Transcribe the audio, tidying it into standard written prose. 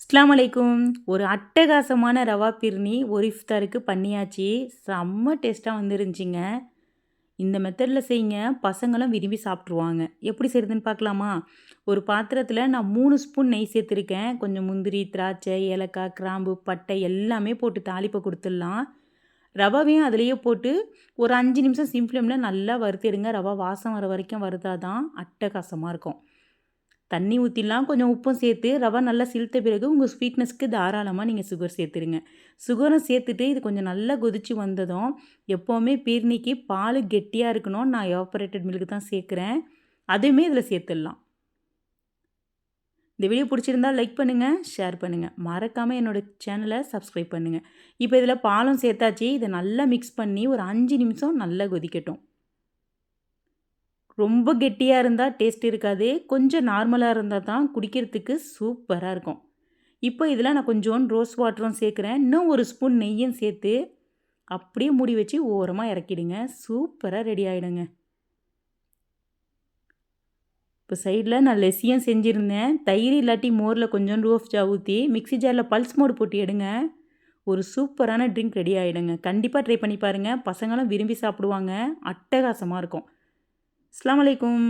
அஸ்ஸலாமு அலைக்கும். ஒரு அட்டகாசமான ரவா பிர்னி ஒரு இஃப்தாருக்கு பண்ணியாச்சு. செம்ம டேஸ்ட்டா வந்துருந்துச்சுங்க. இந்த மெத்தடில செய்யுங்க. பசங்களும் விரும்பி சாப்பிட்ருவாங்க. எப்படி செய்றதுன்னு பார்க்கலாமா? ஒரு பாத்திரத்தில நான் 3 ஸ்பூன் நெய் சேர்த்துருக்கேன். கொஞ்சம் முந்திரி, திராட்சை, ஏலக்காய், கிராம்பு, பட்டை எல்லாமே போட்டு தாளிப்பு குடுத்துடலாம். ரவாவையும் அதிலேயே போட்டு ஒரு 5 நிமிஷம் சிம் ஃப்ளேம்ல நல்லா வறுத்தெடுங்க. ரவா வாசம் வர வரைக்கும் வறுத்தா தான் அட்டகாசமா இருக்கும். தண்ணி ஊற்றிடலாம், கொஞ்சம் உப்பும் சேர்த்து ரவா நல்லா சிலுத்த பிறகு உங்கள் ஸ்வீட்னஸ்க்கு தாராளமாக நீங்கள் சுகர் சேர்த்துருங்க. சுகரும் சேர்த்துட்டு இது கொஞ்சம் நல்லா கொதிச்சு வந்ததும் எப்போவுமே பீர்னிக்கு பால் கெட்டியாக இருக்கணும். நான் எவாப்பரேட்டட் மில்க் தான் சேர்க்குறேன். அதுவுமே இதில் சேர்த்துடலாம். இந்த வீடியோ பிடிச்சிருந்தா லைக் பண்ணுங்கள், ஷேர் பண்ணுங்கள். மறக்காமல் என்னோட சேனலை சப்ஸ்கிரைப் பண்ணுங்கள். இப்போ இதில் பாலும் சேர்த்தாச்சு. இதை நல்லா மிக்ஸ் பண்ணி ஒரு 5 நிமிஷம் நல்லா கொதிக்கட்டும். ரொம்ப கெட்டியாக இருந்தால் டேஸ்ட் இருக்காது. கொஞ்சம் நார்மலாக இருந்தால் தான் குடிக்கிறதுக்கு சூப்பராக இருக்கும். இப்போ இதில் நான் கொஞ்சோண்டு ரோஸ் வாட்டரும் சேர்க்குறேன். இன்னும் ஒரு ஸ்பூன் நெய்யும் சேர்த்து அப்படியே மூடி வச்சு ஓரமாக இறக்கிடுங்க. சூப்பராக ரெடி ஆகிடுங்க. இப்போ சைடில் நான் லெஸ்ஸியும் செஞ்சுருந்தேன். தயிர் இல்லாட்டி மோரில் கொஞ்சோண்டு ரோஃப்ஜா ஊற்றி மிக்ஸி ஜாரில் பல்ஸ் மோடு போட்டு எடுங்க. ஒரு சூப்பரான ட்ரிங்க் ரெடி ஆகிடுங்க. கண்டிப்பாக ட்ரை பண்ணி பாருங்கள். பசங்களும் விரும்பி சாப்பிடுவாங்க. அட்டகாசமாக இருக்கும். அஸ்ஸலாமு அலைக்கும்.